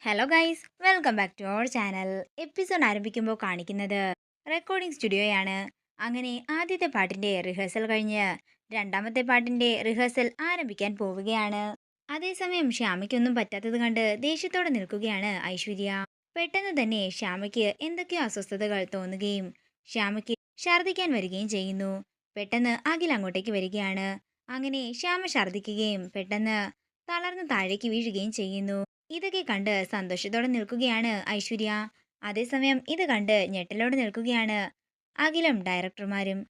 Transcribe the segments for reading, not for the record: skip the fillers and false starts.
Hello guys, welcome back to our channel. Episode ആരംഭിക്കുമ്പോൾ കാണിക്കുന്നത് recording സ്റ്റുഡിയോയാണ്. അങ്ങനെ ആദ്യത്തെ പാട്ടിന്റെ റിഹേഴ്സൽ കഴിഞ്ഞ് രണ്ടാമത്തെ പാട്ടിന്റെ റിഹേഴ്സൽ ആരംഭിക്കാൻ പോവുകയാണ്. അതേസമയം ശ്യാമയ്ക്കൊന്നും പറ്റാത്തത് കണ്ട് ദേഷ്യത്തോടെ നിൽക്കുകയാണ് ഐശ്വര്യ. പെട്ടെന്ന് തന്നെ ശ്യാമയ്ക്ക് എന്തൊക്കെയോ അസ്വസ്ഥതകൾ തോന്നുകയും ശ്യാമയ്ക്ക് ഛർദ്ദിക്കാൻ വരികയും ചെയ്യുന്നു. പെട്ടെന്ന് അഖിൽ അങ്ങോട്ടേക്ക് വരികയാണ്. അങ്ങനെ ശ്യാമ ഛർദ്ദിക്കുകയും പെട്ടെന്ന് തളർന്ന് താഴേക്ക് വീഴുകയും ചെയ്യുന്നു. ഇതൊക്കെ കണ്ട് സന്തോഷത്തോടെ നിൽക്കുകയാണ് ഐശ്വര്യ. അതേസമയം ഇത് കണ്ട് ഞെട്ടലോടെ നിൽക്കുകയാണ് അഖിലും ഡയറക്ടർമാരും.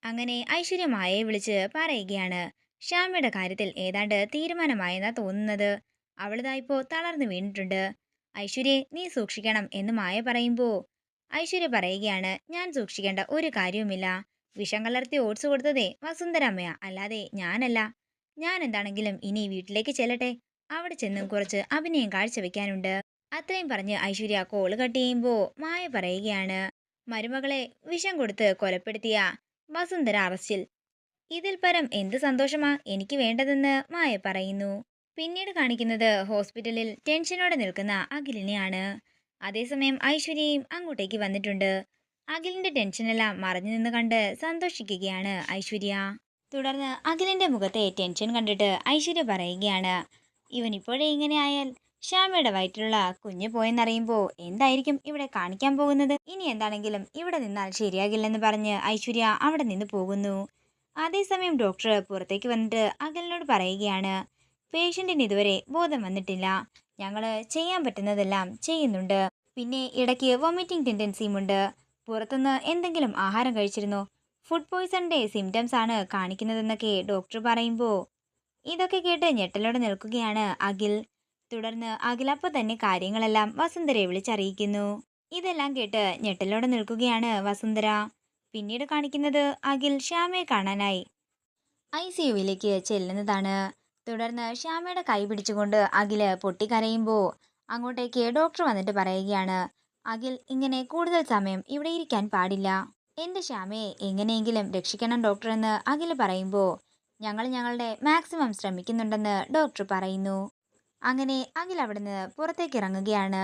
അങ്ങനെ ഐശ്വര്യ മായയെ വിളിച്ച് പറയുകയാണ് ശ്യാമയുടെ കാര്യത്തിൽ ഏതാണ്ട് തീരുമാനമായെന്നാ തോന്നുന്നത്. അവളിതായിപ്പോ തളർന്നു വീണിട്ടുണ്ട്. ഐശ്വര്യെ, നീ സൂക്ഷിക്കണം എന്ന് മായ പറയുമ്പോ ഐശ്വര്യ പറയുകയാണ്, ഞാൻ സൂക്ഷിക്കേണ്ട ഒരു കാര്യവുമില്ല. വിഷം കലർത്തി ഓട്സ് കൊടുത്തതേ വസുന്ധരാമ്മയാ, അല്ലാതെ ഞാനല്ല. ഞാൻ എന്താണെങ്കിലും ഇനി വീട്ടിലേക്ക് ചെല്ലട്ടെ. അവിടെ ചെന്നും കുറച്ച് അഭിനയം കാഴ്ചവെക്കാനുണ്ട്. അത്രയും പറഞ്ഞ് ഐശ്വര്യ കോള് കട്ട് ചെയ്യുമ്പോ മായ പറയുകയാണ്, മരുമകളെ വിഷം കൊടുത്ത് കൊലപ്പെടുത്തിയ വസുന്ധര അറസ്റ്റിൽ. ഇതിൽ പരം എന്ത് സന്തോഷമാ എനിക്ക് വേണ്ടതെന്ന് മായ പറയുന്നു. പിന്നീട് കാണിക്കുന്നത് ഹോസ്പിറ്റലിൽ ടെൻഷനോടെ നിൽക്കുന്ന അഖിലിനെയാണ്. അതേസമയം ഐശ്വര്യയും അങ്ങോട്ടേക്ക് വന്നിട്ടുണ്ട്. അഖിലിന്റെ ടെൻഷനെല്ലാം മറഞ്ഞു നിന്ന് കണ്ട് സന്തോഷിക്കുകയാണ് ഐശ്വര്യ. തുടർന്ന് അഖിലിന്റെ മുഖത്തെ ടെൻഷൻ കണ്ടിട്ട് ഐശ്വര്യ പറയുകയാണ്, ഇവൻ ഇപ്പോഴേ ഇങ്ങനെ ആയാൽ ശ്യാമയുടെ വയറ്റിലുള്ള കുഞ്ഞ് പോയെന്നറിയുമ്പോ എന്തായിരിക്കും ഇവിടെ കാണിക്കാൻ പോകുന്നത്. ഇനി എന്താണെങ്കിലും ഇവിടെ നിന്നാൽ ശരിയാകില്ലെന്ന് പറഞ്ഞ് ഐശ്വര്യ അവിടെ നിന്ന് പോകുന്നു. അതേസമയം ഡോക്ടർ പുറത്തേക്ക് വന്നിട്ട് അഖിലിനോട് പറയുകയാണ്, പേഷ്യന്റിന് ഇതുവരെ ബോധം വന്നിട്ടില്ല. ഞങ്ങള് ചെയ്യാൻ പറ്റുന്നതെല്ലാം ചെയ്യുന്നുണ്ട്. പിന്നെ ഇടയ്ക്ക് വൊമിറ്റിംഗ് ടെൻഡൻസിയുമുണ്ട്. പുറത്തുനിന്ന് എന്തെങ്കിലും ആഹാരം കഴിച്ചിരുന്നോ? ഫുഡ് പോയ്സണിന്റെ സിംറ്റംസ് ആണ് കാണിക്കുന്നതെന്നൊക്കെ ഡോക്ടർ പറയുമ്പോ ഇതൊക്കെ കേട്ട് ഞെട്ടലോടെ നിൽക്കുകയാണ് അഖിൽ. തുടർന്ന് അഖിൽ അപ്പോൾ തന്നെ കാര്യങ്ങളെല്ലാം വസുന്ധരയെ വിളിച്ചറിയിക്കുന്നു. ഇതെല്ലാം കേട്ട് ഞെട്ടലോടെ നിൽക്കുകയാണ് വസുന്ധര. പിന്നീട് കാണിക്കുന്നത് അഖിൽ ശ്യാമയെ കാണാനായി ICUവിലേക്ക് ചെല്ലുന്നതാണ്. തുടർന്ന് ശ്യാമയുടെ കൈ പിടിച്ചുകൊണ്ട് അഖില് പൊട്ടിക്കരയുമ്പോൾ അങ്ങോട്ടേക്ക് ഡോക്ടർ വന്നിട്ട് പറയുകയാണ്, അഖിൽ ഇങ്ങനെ കൂടുതൽ സമയം ഇവിടെ ഇരിക്കാൻ പാടില്ല. എന്റെ ശ്യാമയെ എങ്ങനെയെങ്കിലും രക്ഷിക്കണം ഡോക്ടർ എന്ന് അഖില് പറയുമ്പോൾ ഞങ്ങൾ ഞങ്ങളുടെ മാക്സിമം ശ്രമിക്കുന്നുണ്ടെന്ന് ഡോക്ടർ പറയുന്നു. അങ്ങനെ അഖിൽ അവിടുന്ന് പുറത്തേക്ക് ഇറങ്ങുകയാണ്.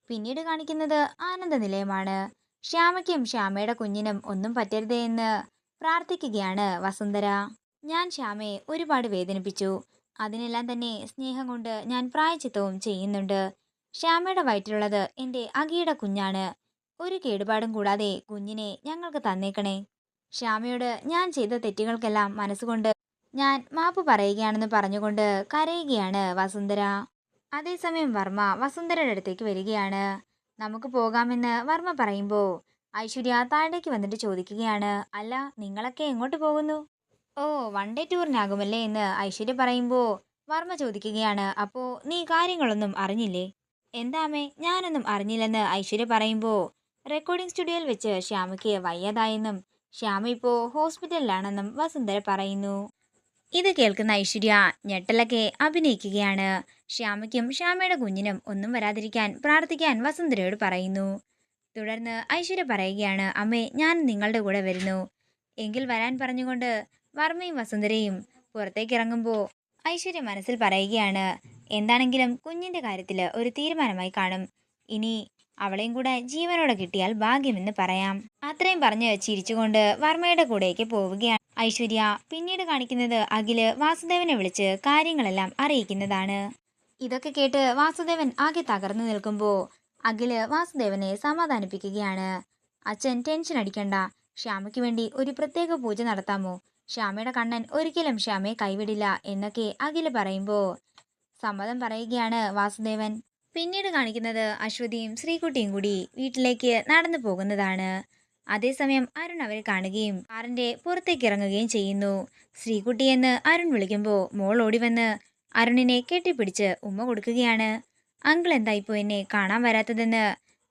പിന്നീട് കാണിക്കുന്നത് ആനന്ദ നിലയമാണ്. ശ്യാമയ്ക്കും ശ്യാമയുടെ കുഞ്ഞിനും ഒന്നും പറ്റരുതേ എന്ന് പ്രാർത്ഥിക്കുകയാണ് വസുന്ധര. ഞാൻ ശ്യാമയെ ഒരുപാട് വേദനിപ്പിച്ചു. അതിനെല്ലാം തന്നെ സ്നേഹം കൊണ്ട് ഞാൻ പ്രായശ്ചിത്തവും ചെയ്യുന്നുണ്ട്. ശ്യാമയുടെ വയറ്റിലുള്ളത് എൻ്റെ അഖിയുടെ കുഞ്ഞാണ്. ഒരു കേടുപാടും കൂടാതെ കുഞ്ഞിനെ ഞങ്ങൾക്ക് തന്നേക്കണേ. ശ്യാമയോട് ഞാൻ ചെയ്ത തെറ്റുകൾക്കെല്ലാം മനസ്സുകൊണ്ട് ഞാൻ മാപ്പ് പറയുകയാണെന്ന് പറഞ്ഞുകൊണ്ട് കരയുകയാണ് വസുന്ധര. അതേസമയം വർമ്മ വസുന്ധരയുടെ അടുത്തേക്ക് വരികയാണ്. നമുക്ക് പോകാമെന്ന് വർമ്മ പറയുമ്പോൾ ഐശ്വര്യ താഴേക്ക് വന്നിട്ട് ചോദിക്കുകയാണ്, അല്ല നിങ്ങളൊക്കെ എങ്ങോട്ട് പോകുന്നു? ഓ, വൺ ഡേ ടൂറിനാകുമല്ലേ എന്ന് ഐശ്വര്യ പറയുമ്പോൾ വർമ്മ ചോദിക്കുകയാണ്, അപ്പോ നീ കാര്യങ്ങളൊന്നും അറിഞ്ഞില്ലേ? എന്താമേ, ഞാനൊന്നും അറിഞ്ഞില്ലെന്ന് ഐശ്വര്യ പറയുമ്പോൾ റെക്കോർഡിംഗ് സ്റ്റുഡിയോയിൽ വെച്ച് ശ്യാമയ്ക്ക് വയ്യാതായെന്നും ശ്യാമ ഇപ്പോൾ ഹോസ്പിറ്റലിലാണെന്നും വസുന്ധര പറയുന്നു. ഇത് കേൾക്കുന്ന ഐശ്വര്യ ഞെട്ടലൊക്കെ അഭിനയിക്കുകയാണ്. ശ്യാമയ്ക്കും ശ്യാമയുടെ കുഞ്ഞിനും ഒന്നും വരാതിരിക്കാൻ പ്രാർത്ഥിക്കാൻ വസുന്ധരയോട് പറയുന്നു. തുടർന്ന് ഐശ്വര്യ പറയുകയാണ്, അമ്മേ, ഞാൻ നിങ്ങളുടെ കൂടെ വരുന്നു. എങ്കിൽ വരാൻ പറഞ്ഞുകൊണ്ട് വർമ്മയും വസുന്ധരയും പുറത്തേക്ക് ഇറങ്ങുമ്പോൾ ഐശ്വര്യ മനസ്സിൽ പറയുകയാണ്, എന്താണെങ്കിലും കുഞ്ഞിന്റെ കാര്യത്തിൽ ഒരു തീരുമാനമായി കാണും. ഇനി അവളെയും കൂടെ ജീവനോടെ കിട്ടിയാൽ ഭാഗ്യമെന്ന് പറയാം. അത്രയും പറഞ്ഞ് ചിരിച്ചുകൊണ്ട് വർമ്മയുടെ കൂടേക്ക് പോവുകയാണ് ഐശ്വര്യ. പിന്നീട് കാണിക്കുന്നത് അഖില് വാസുദേവനെ വിളിച്ച് കാര്യങ്ങളെല്ലാം അറിയിക്കുന്നതാണ്. ഇതൊക്കെ കേട്ട് വാസുദേവൻ ആകെ തകർന്നു നിൽക്കുമ്പോൾ അഖില് വാസുദേവനെ സമാധാനിപ്പിക്കുകയാണ്. അച്ഛൻ ടെൻഷൻ അടിക്കണ്ട. ശ്യാമയ്ക്ക് വേണ്ടി ഒരു പ്രത്യേക പൂജ നടത്താമോ? ശ്യാമയുടെ കണ്ണൻ ഒരിക്കലും ശ്യാമയെ കൈവിടില്ല എന്നൊക്കെ അഖില് പറയുമ്പോൾ സമ്മതം പറയുകയാണ് വാസുദേവൻ. പിന്നീട് കാണിക്കുന്നത് അശ്വതിയും ശ്രീകുട്ടിയും കൂടി വീട്ടിലേക്ക് നടന്നു പോകുന്നതാണ്. അതേസമയം അരുൺ അവരെ കാണുകയും കാറിന്റെ പുറത്തേക്ക് ഇറങ്ങുകയും ചെയ്യുന്നു. ശ്രീകുട്ടി എന്ന് അരുൺ വിളിക്കുമ്പോൾ മോൾ ഓടി വന്ന് അരുണിനെ കെട്ടിപ്പിടിച്ച് ഉമ്മ കൊടുക്കുകയാണ്. അങ്കിൾ എന്താ ഇപ്പോൾ എന്നെ കാണാൻ വരാത്തതെന്ന്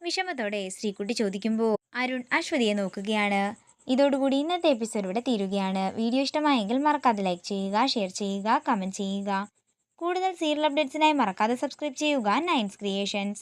വിഷമത്തോടെ ശ്രീകുട്ടി ചോദിക്കുമ്പോൾ അരുൺ അശ്വതിയെ നോക്കുകയാണ്. ഇതോടുകൂടി ഇന്നത്തെ എപ്പിസോഡ് ഇവിടെ തീരുകയാണ്. വീഡിയോ ഇഷ്ടമായെങ്കിൽ മറക്കാതെ ലൈക്ക് ചെയ്യുക, ഷെയർ ചെയ്യുക, കമന്റ് ചെയ്യുക. കൂടുതൽ സീരിയൽ അപ്ഡേറ്റ്സിനായി മറക്കാതെ സബ്സ്ക്രൈബ് ചെയ്യുക നയൻസ് ക്രിയേഷൻസ്.